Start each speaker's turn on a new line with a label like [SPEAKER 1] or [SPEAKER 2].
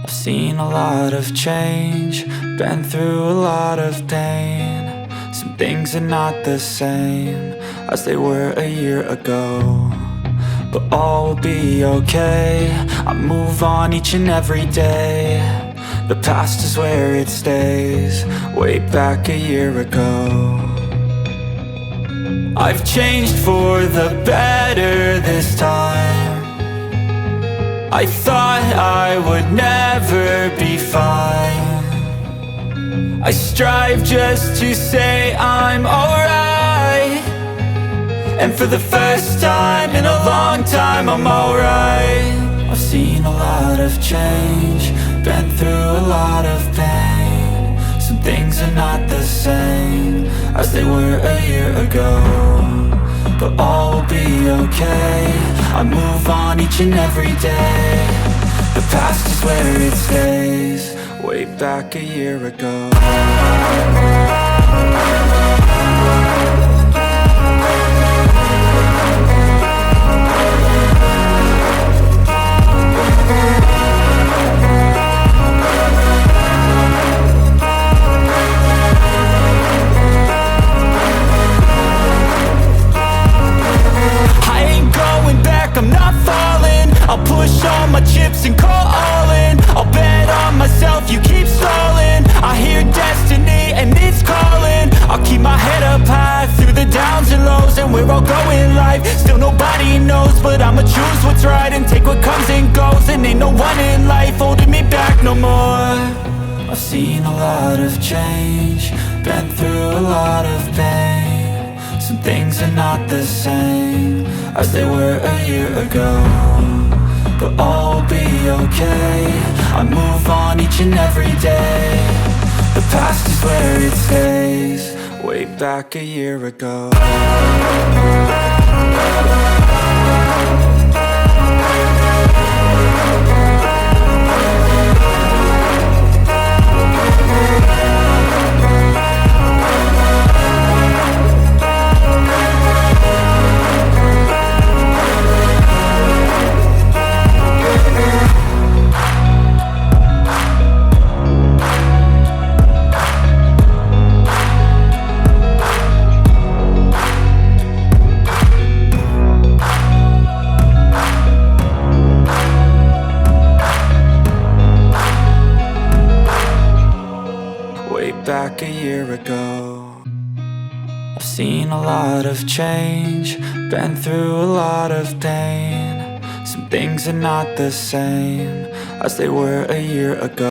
[SPEAKER 1] I've seen a lot of change, been through a lot of pain. Some things are not the same as they were a year ago, but all will be okay. I move on each and every day. The past is where it stays, way back a year ago. I've changed for the better this time. I thought I would never be fine. I strive just to say I'm alright, and for the first time in a long time I'm alright. I've seen a lot of change, been through a lot of pain. Some things are not the same as they were a year ago, but all will be okay. I move on each and every day. The past is where it stays, way back a year ago. I'm not falling, I'll push all my chips and call all in. I'll bet on myself, you keep stalling. I hear destiny and it's calling. I'll keep my head up high through the downs and lows, and where I'll go in life, still nobody knows. But I'ma choose what's right and take what comes and goes, and ain't no one in life holding me back no more. I've seen a lot of change, been through a lot of pain. Some things are not the same as they were a year ago, but all will be okay. I move on each and every day. The past is where it stays, way back a year ago. Back a year ago. I've seen a lot of change, been through a lot of pain. Some things are not the same as they were a year ago.